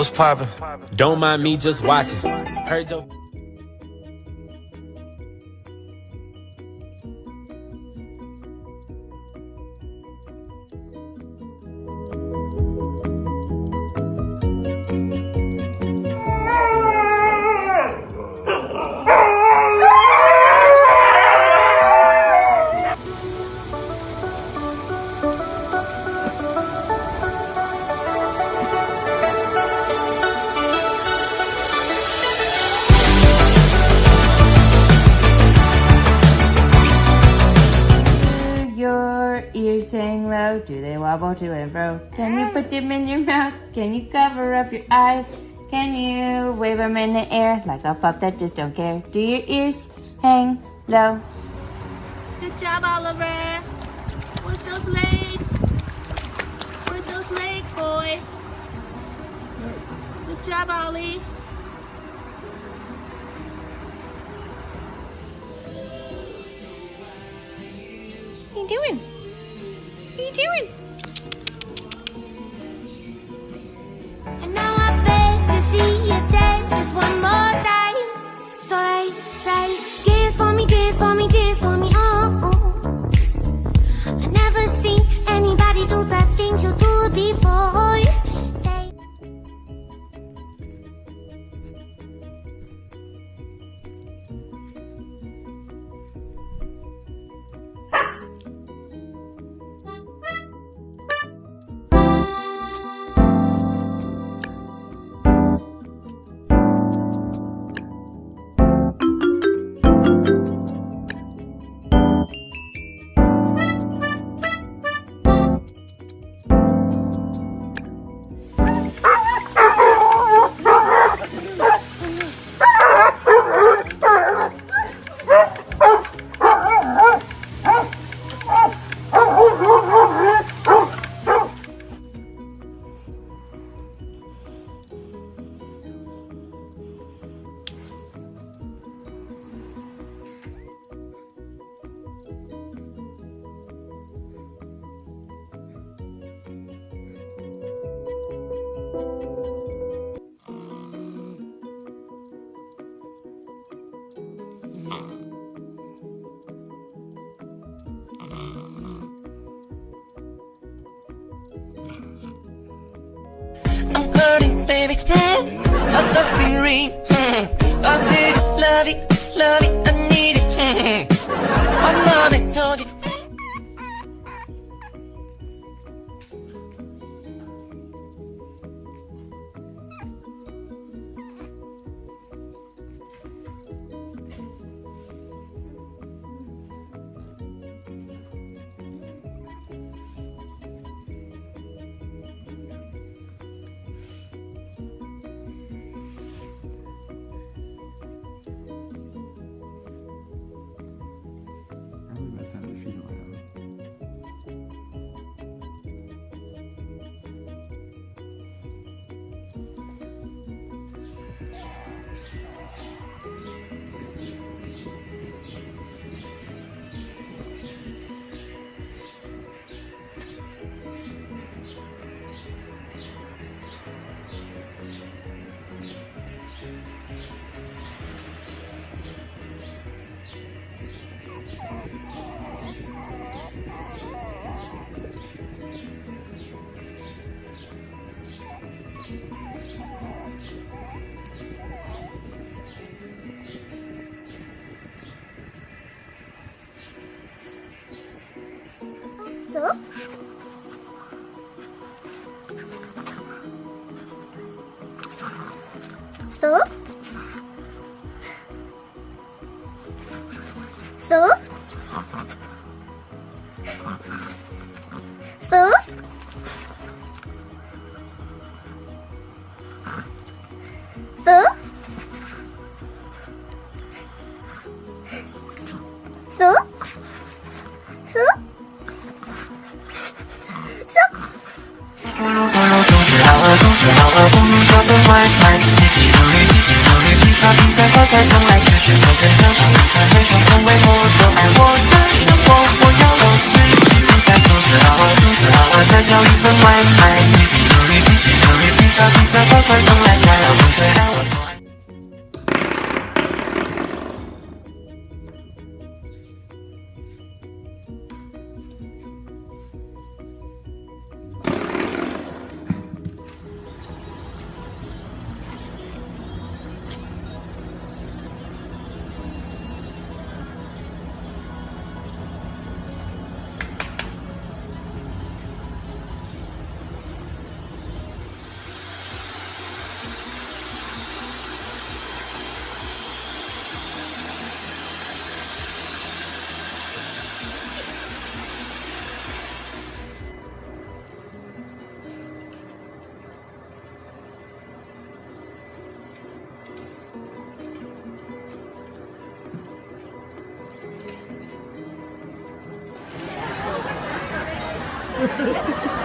what's poppin'? Don't mind me just watching. Heard your Ears hang low, do they wobble to and fro? Can you put them in your mouth? Can you cover up your eyes? Can you wave them in the air like a pup that just don't care? Do your ears hang low? Good job, Oliver. With those legs. With those legs, boy. Good job, Ollie. What are you doing? What are you doing? And now I beg to see you dance just one more time. So they say, dance for me, dance for me, dance for me, oh, oh. I never seen anybody do the things you do before. I'm burning, baby. I'm suffering. I'm busy, love it, I need it. My mommy told you. So? So? So? So? So? So? So?都是好恶，不如说分外看。积极努力，比赛比赛，快快从来，只是都跟上，人生从未我所爱我的生活，我要有自己主宰。都是好恶，再教育分外看。积极努力，比赛快快从来。了。